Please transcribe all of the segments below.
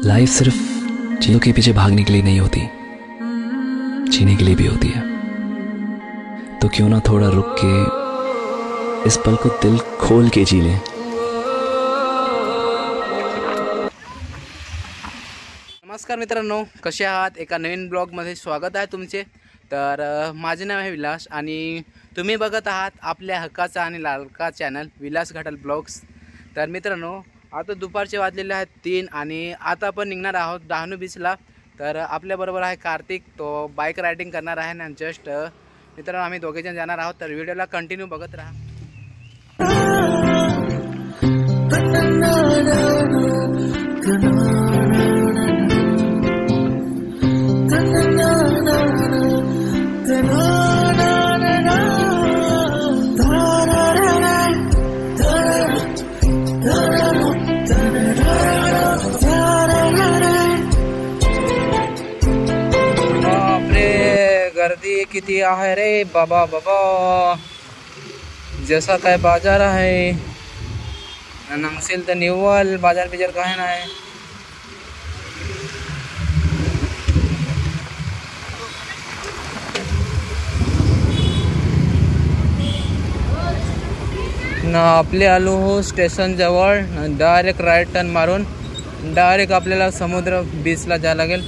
Life सिर्फ चीज़ों के पीछे भागने के लिए नहीं होती, जीने के लिए भी होती है। तो क्यों ना थोड़ा रुक के इस पल को दिल खोल के जी लें। नमस्कार मित्रांनो, कसे आहात? एका नवीन ब्लॉगमध्ये स्वागत आहे तुमचे। तर माझे नाव आहे विलास आणि तुम्ही बघत आहात आपल्या हक्काचा आणि लाडका चॅनल विलास घाटल ब्लॉग्स। तर मित्रांनो, आता दुपारचे वाजलेले आहेत 3 आणि आता आपण निघणार आहोत डहाणू बीचला। तर आपल्याबरोबर आहे कार्तिक, तो बाईक रायडिंग करणार आहे आणि जस्ट मित्रांनो आम्ही दोघेजण जाणार आहोत। तर व्हिडिओला कंटिन्यू बघत राहा। गर्दी किती आहे रे बाबा बाबा, जसा काय बाजार आहे नसेल तर निव्वळ बाजार बिजार काय नाही। ना आपले आलो हो स्टेशन जवळ, डायरेक्ट राईट टर्न मारून डायरेक्ट आपल्याला समुद्र बीचला जायला लागेल।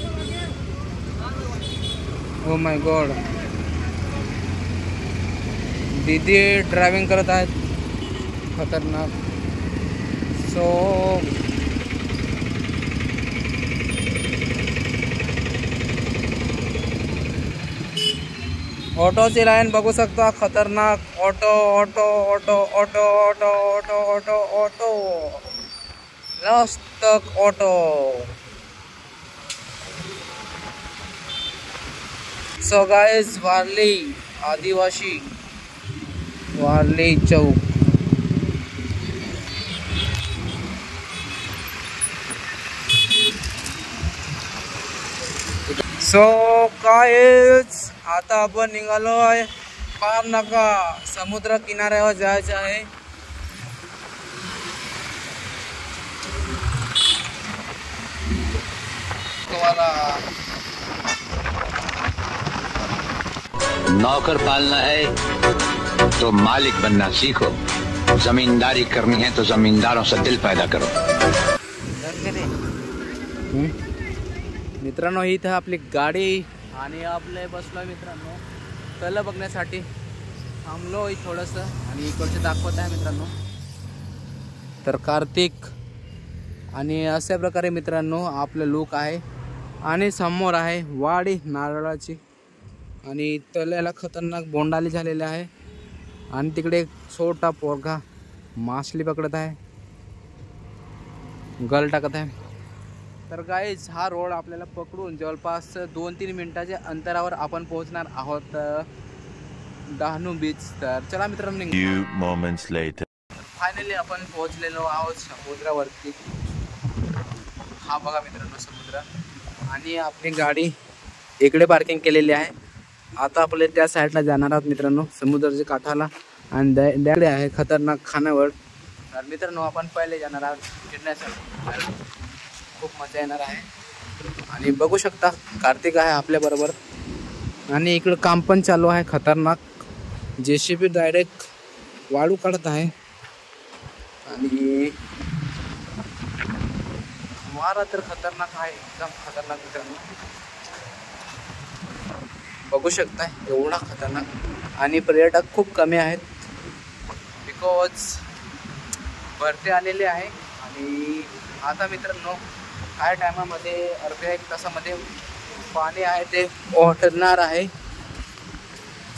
ओ माय गॉड, दीदी ड्रायव्हिंग करत आहेत खतरनाक। सो ऑटोची लाईन बघू शकता, खतरनाक। Auto auto auto auto auto auto auto auto last तक ऑटो। सो गाइस, वारली आदिवासी वारली चौक। सो गाइस, आता आपण निघालो आहे पार नाका, समुद्र किनाऱ्यावर जायचं आहे। नौकर पालना है तो मालिक बनना सीखो, जमींदारी करनी है तो जमींदारों से दिल पैदा करो। मित्रांनो, इथं आपली गाडी आणि आपले बसलो मित्रांनो तल बघण्यासाठी थांबलो थोडंसं आणि इकडचे दाखवत आहे मित्रांनो। तर कार्तिक आणि अशा प्रकारे मित्रांनो आपलं लुक आहे आणि समोर आहे वाडी नारळाची आणि तल्याला खतरनाक बोंडाली झालेले आहे आणि तिकडे एक छोटा पोरगा मासली पकडत आहे, गल टाकत आहे। तर गाईज, हा रोड आपल्याला पकडून जवळपास 2-3 मिनिटाच्या अंतरावर आपण पोहोचणार आहोत डहाणू बीच। तर चला मित्रांनो, फायनली आपण पोहोचलेलो आहोत समुद्रावरती। हा बघा मित्रांनो समुद्र, आणि आपली गाडी इकडे पार्किंग केलेली आहे। आता आपले त्या साईडला जाणार आहोत मित्रांनो, समुद्राच्या काठाला, आणि त्याकडे आहे खतरनाक खानावळ। तर मित्रांनो, आपण पहिले जाणार आहोत फिरण्यासाठी, खूप मजा येणार आहे। आणि बघू शकता कार्तिक आहे आपल्याबरोबर, आणि इकडं काम पण चालू आहे खतरनाक। JCB डायरेक्ट वाळू काढत आहे आणि वारा तर खतरनाक आहे, एकदम खतरनाक मित्रांनो, बघू शकता एवढा खतरनाक। आणि पर्यटक खूप कमी आहेत बिकॉज भरती आलेले आहे। आणि आता मित्रांनो काही टायमामध्ये अर्ध्या 1 तासामध्ये पाणी आहे ते ओसरणार आहे,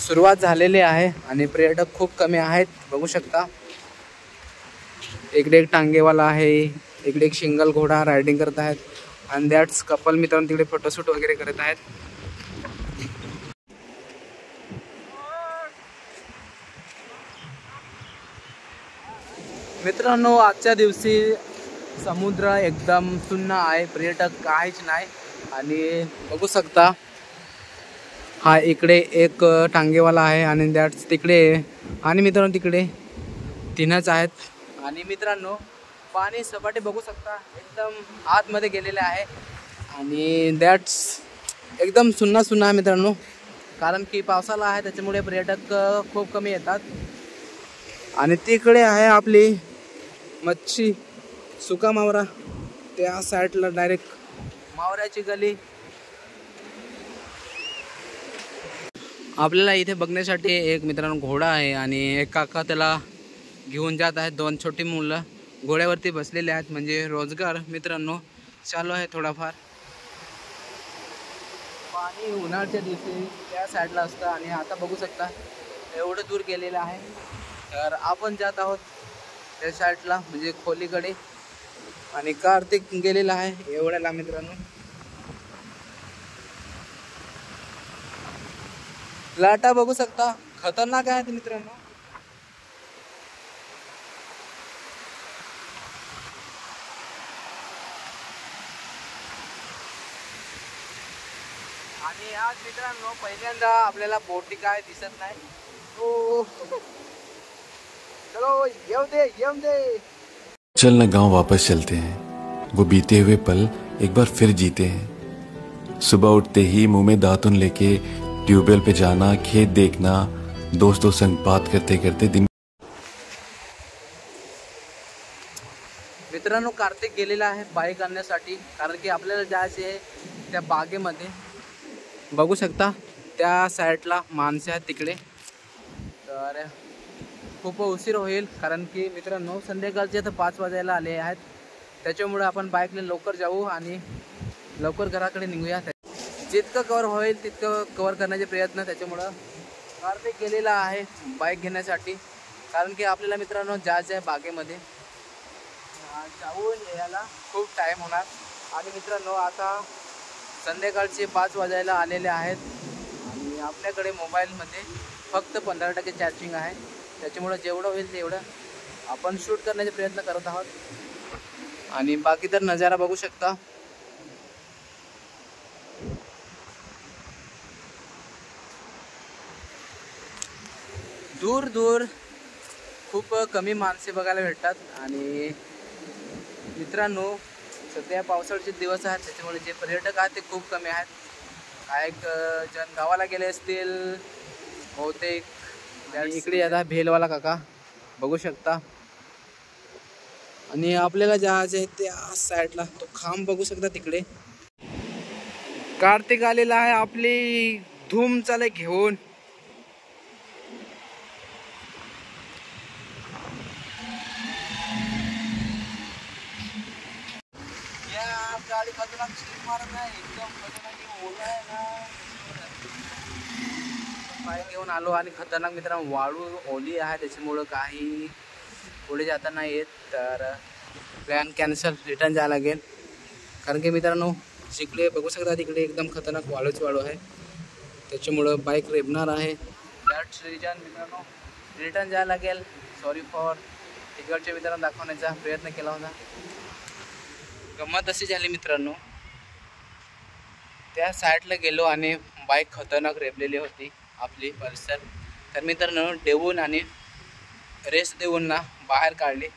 सुरुवात झालेली आहे आणि पर्यटक खूप कमी आहेत बघू शकता। इकडे एक टांगेवाला आहे, इकडे एक सिंगल घोडा रायडिंग करत आहेत, आणि दॅट्स कपल मित्रांनो तिकडे फोटोशूट वगैरे करत आहेत। मित्रांनो, आजच्या दिवशी समुद्र एकदम सुन्न आहे, पर्यटक काहीच नाही। आणि बघू शकता हा इकडे एक टांगेवाला आहे आणि दॅट्स तिकडे, आणि मित्रांनो तिकडे 3च आहेत। आणि मित्रांनो पाणी सपाटी बघू शकता एकदम आतमध्ये गेलेले आहे आणि दॅट्स एकदम सुन्ना आहे मित्रांनो, कारण की पावसाळा आहे त्याच्यामुळे पर्यटक खूप कमी येतात. आणि तिकडे आहे आपली मच्छी सुका मावरा, त्या साईडला डायरेक्ट मावऱ्याची गली. आपल्याला इथे बघण्यासाठी एक मित्रांनो घोडा आहे आणि एक काका त्याला घेऊन जात आहेत. 2 छोटी मुलं घोड्यावरती बसलेले आहेत, म्हणजे रोजगार मित्रांनो चालू आहे थोडाफार. पाणी उन्हाळ्याच्या दिवशी त्या साईडला असतं आणि आता बघू शकता एवढं दूर गेलेलं आहे. तर आपण जात आहोत त्या साईडला म्हणजे खोलीकडे आणि कार्तिक गेलेला आहे एवढ्याला मित्रांनो. लाटा बघू शकता खतरनाक आहेत मित्रांनो. आणि आज मित्रांनो पहिल्यांदा आपल्याला बोटी काय दिसत नाही. चलो येऊ दे. चलना गांव वापस चलते हैं, वो बीते हुए पल एक बार फिर जीते हैं. सुबह उठते ही मुंह में दातुन लेके ट्यूबवेल पे जाना, खेत देखना, दोस्तों संग बात करते करते दिन. मित्रांनो कार्तिक गेलेला आहे बाईक आणण्यासाठी, कारण की आपल्याला जायचे आहे त्या बागेमध्ये. बघू शकता त्या साईडला माणसे आहेत तिकडे. तर खूप उशीर होईल, कारण की मित्रांनो संध्याकाळचे तर 5 वाजायला आले आहेत. त्याच्यामुळे आपण बाईकने लवकर जाऊ आणि लवकर घराकडे निघूया. जितकं कवर होईल तितकं कवर करण्याचे प्रयत्न. त्याच्यामुळं कार्तिक गेलेला आहे बाईक घेण्यासाठी, कारण की आपल्याला मित्रांनो जायचं आहे बागेमध्ये. जाऊन यायला खूप टाईम होणार. आणि मित्रांनो आता संध्याकाळचे 5 वाजायला आलेले आहेत आणि आपल्याकडे मोबाईलमध्ये फक्त 15% चार्जिंग आहे. त्याच्यामुळं जेवढं होईल तेवढं आपण शूट करण्याचे प्रयत्न करत आहोत. आणि बाकी तर नजारा बघू शकता. दूर दूर खूप कमी माणसे बघायला भेटतात. आणि मित्रांनो सध्या पावसाळ्याचे दिवस आहेत, त्याच्यामुळे जे पर्यटक आहेत ते खूप कमी आहेत. काही जण गावाला गेले असतील बहुतेक. आणि इकडे आता भेलवाला काका बघू शकता. आणि आपल्याला जायचं आहे त्या साईडला, तो खांब बघू शकता तिकडे. कार्तिक आलेला आहे आपली धूम चाले घेऊन. गाडी खतरनाक स्लिप मारत आहे, एकदम खतरनाक ओला आहे ना. बाईक घेऊन आलो आणि खतरनाक मित्रांनो वाळू ओली आहे, त्याच्यामुळं काही पुढे जाता नाही येत. तर प्लॅन कॅन्सल, रिटर्न जायला लागेल. कारण की मित्रांनो जिकडे बघू शकता तिकडे एकदम खतरनाक वाळू आहे, त्याच्यामुळं बाईक रेबणार आहे. दॅट्स रिजन मित्रांनो रिटर्न जायला लागेल. सॉरी फॉर तिकडच्या मित्रांनो दाखवण्याचा प्रयत्न केला होता. गंमत अशी झाली मित्रांनो, त्या साईडला गेलो आणि बाईक खतरनाक रेबलेली होती आपली पल्सर. तर मित्रांनो देऊन आणि रेस देऊन ना बाहेर काढली.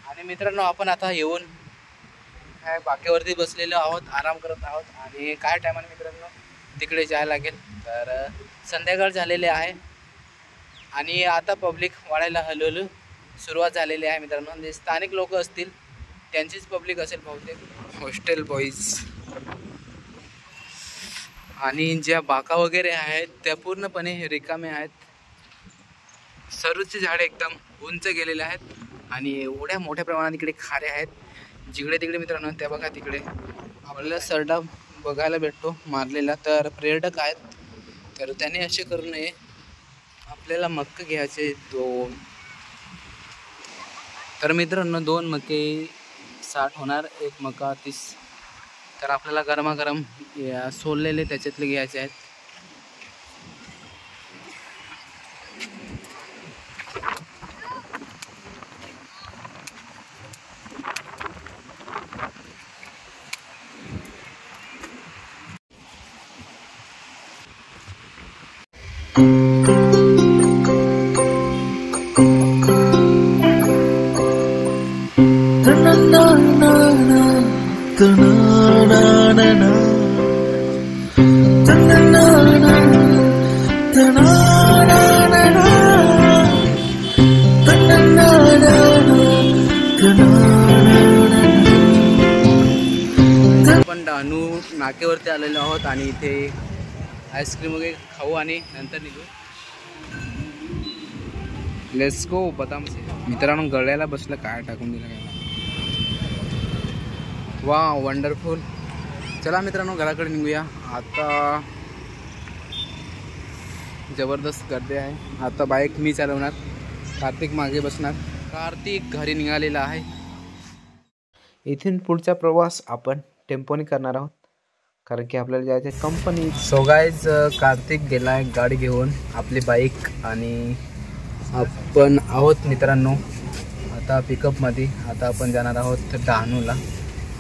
आणि मित्रांनो आपण आता येऊन काय बाकेवरती बसलेलो आहोत, आराम करत आहोत. आणि काय टायमाने मित्रांनो तिकडे जायला लागेल. तर संध्याकाळ झालेले आहे आणि आता पब्लिक वाढायला हळूहळू सुरुवात झालेली आहे मित्रांनो. म्हणजे स्थानिक लोक असतील त्यांचीच पब्लिक असेल बहुतेक, हॉस्टेल बॉईज. आणि ज्या बाका वगैरे आहेत त्या पूर्णपणे रिकामे आहेत. सरूचे झाडे एकदम उंच गेलेले आहेत आणि एवढ्या मोठ्या प्रमाणात इकडे खारे आहेत. जिकडे तिकडे मित्रांनो त्या बघा तिकडे आपल्याला सरडा बघायला भेटतो मारलेला. तर पर्यटक आहेत, तर त्याने असे करू नये. आपल्याला मक्के घ्यायचे 2. तर मित्रांनो 2 मक्के 60 होणार, 1 मका 30. तर आपल्याला गरमागरम सोललेले त्याच्यातले घ्यायचे आहेत. आपण डहाणू नाकेवरती आलेलो आहोत आणि इथे आईस्क्रीम वगैरे खाऊ आणि नंतर निघू. Let's go. बदाम मित्रांनो गळ्याला बसलं, काय टाकून दिलं काय. वा वंडरफुल. चला मित्रांनो घराकडे निघूया. आता जबरदस्त गर्दी आहे. आता बाईक मी चालवणार, कार्तिक मागे बसणार. कार्तिक घरी निघालेला आहे. इथून पुढचा प्रवास आपण टेम्पोने करणार आहोत, कारण की आपल्याला जायचं आहे कंपनी. सो गाईज कार्तिक गेला आहे गाडी घेऊन, आपली बाईक, आणि आपण आहोत मित्रांनो आता पिकअपमध्ये. आता आपण जाणार आहोत डहाणूला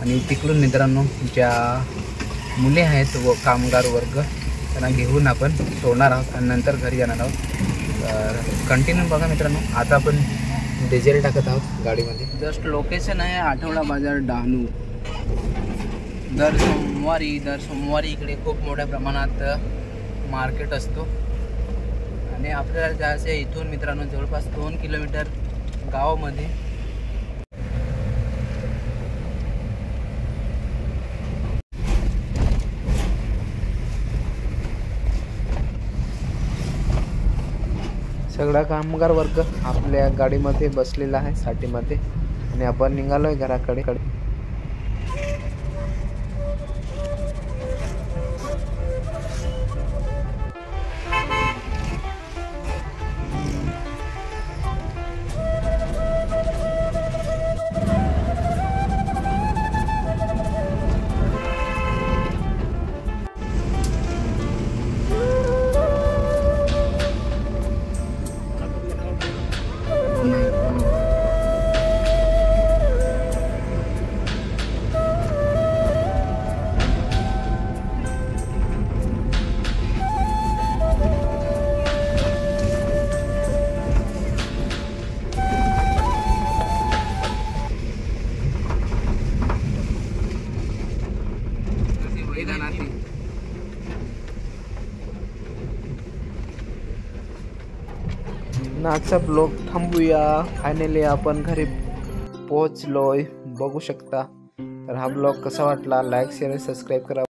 आणि तिकडून मित्रांनो ज्या मुले आहेत व कामगार वर्ग त्यांना घेऊन आपण सोडणार आहोत आणि नंतर घरी जाणार आहोत. तर कंटिन्यू बघा मित्रांनो. आता आपण डिझेल टाकत आहोत गाडीमध्ये. जस्ट लोकेशन आहे आठवडा बाजार डहाणू. दर सोमवारी इकडे खूप मोठ्या प्रमाणात मार्केट असतो आणि आपल्याला जायचं आहे इथून मित्रांनो जवळपास 2 किलोमीटर गावामध्ये. सगळा कामगार वर्ग आपल्या गाडीमध्ये बसलेला आहे साठीमध्ये आणि आपण निघालोय घराकडे. आजचा ब्लॉग थांबूया. फायनली आपण घरी पोहोचलोय, बघू शकता. तर हा ब्लॉग कसा वाटला, लाईक शेअर सबस्क्राईब करा.